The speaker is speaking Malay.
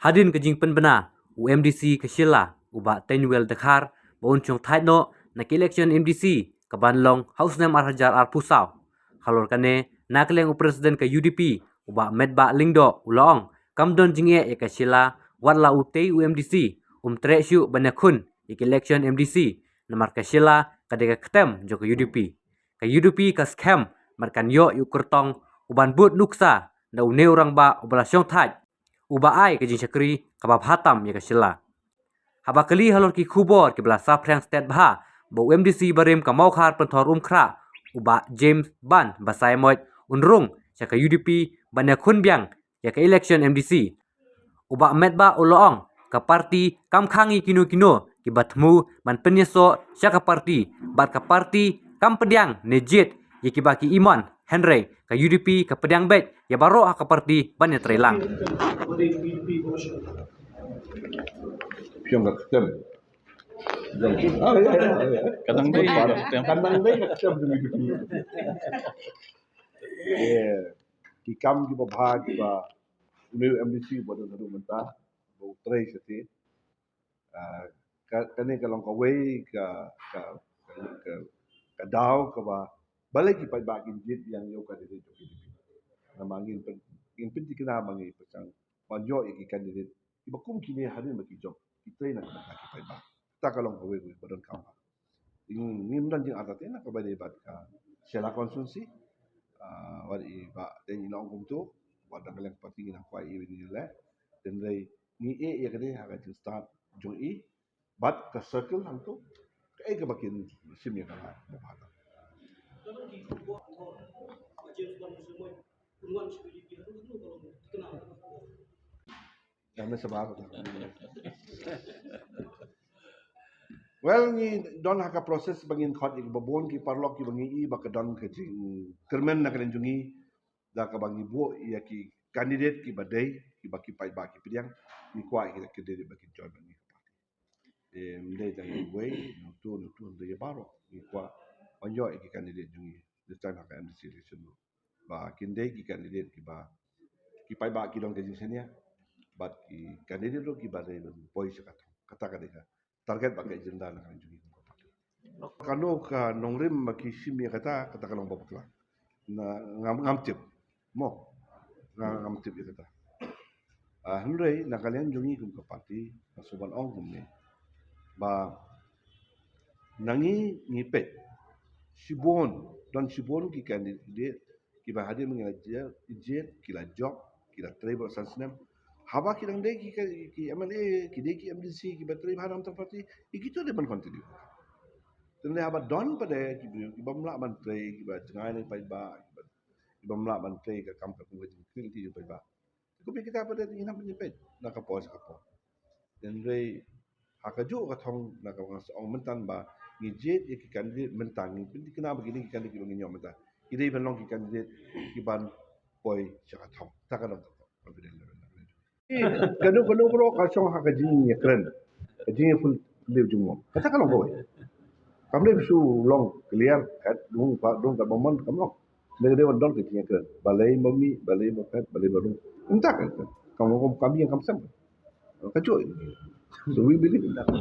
Hadin kejing penbena UMDC ke Shila ubak Tenuel Dekar bauncung Taino na election MDC ke Banlong Hausnam Arhajar Pusau. Halor kane nakleng presiden ke UDP ubak Medba Lingdo ulong kamdon jinge ke Shila watla utei UMDC tresyu banakun election MDC namar ke Shila kadeka ketem joko UDP. Ke UDP ke scam markan yo yukurtong uban but nuksa na une orang ba ubalasyong taj uba ai ke jinsakri kabab hatam ya ke Shila. Haba kali halor ki kubor ke belasa prang state bah bo MDC barem ka maukar pentor kra uba James Ban basai moit unrung ya ke UDP banakun biang ya ke election MDC uba Medba uloong ke parti kam khangi kino ki batmu man penyeso sya ke parti bat ke parti kam pediang nejit ya ki baki Imon Henry ke UDP ke pediang bet ya baro ke parti ban ya trelang. Pion nak kem. Kadang-kadang nak kem demi demi. Kikam di bawah di bawah New MDC bodoh bodoh mentah, bodoh tray seti. Kani kalau kau way ke dau ke bah balik kita bagi jid yang yo kandidat itu. Namangin penting kena mangi pasang manjo iki kandidat. Iba kum kini hari bagi job. Kita nak kita ba. Tak kalau kau way bodoh kau. Ini mendan jing atas ini nak kau debat ka. Sela konsumsi. Wadi ba dan inong kumtu. Wadah kalian pasti nak kuai ini lah. Dan dari ni ya kini agak start jung but ke circle hantu ke bakin sim yang kan bahasa. Jangan sebab. Well ni don haka proses bangin khot ik babon ki parlok ki bangi ba kedon ke jing kermen nak renjungi da ka bangi bo ya ki kandidat ki badai ki baki pai ba ki pidiang ni kuai ki kedede baki join bangi mdai tang way nutu de baro ni kwa onjo ki kandidat jungi this time haka MDC election ba kinde ki kandidat ki ba ki pai ba ki dong ke jisenia but ki kandidat lo ki badai poi kata kadeka target bagai agenda nak jungi kano ka nongrim baki simia kata kalau babakla na ngamtip mo ngamtip kata Henry nak kalian jungi kum ke parti masuban ong kum ni ba nangi ngipet sibon dan sibon ki kandidat ki ba hadir mengajar jet kila job kila travel sansnem haba ki dang dei ki MLA ki dei ki MDC ki bateri haram parti ikitu de ban continue dan le haba don pada ki bamla ban trei ki ba jangai ni pai ba ki bamla ban trei ka kam ka ku ji ti pai ba ku kita pada ina penyepet nak ka pos dan le hakaju ka thong nak ka ong mentan ba ni jet ki kandidat mentang ni pinti kena begini ki kandidat ki nyom mentan ki dei ban long ki kandidat ki ban poi cha thong ta ka long confident kanu bro kalsong hakaji ni kren kaji full live jumo kata kalau boy kamle bisu long clear kat dung ka momon kamlo de don ke tinya kren balai mami balai makat balai baru entah kan kamu kami yang kamsam kacu so we believe in that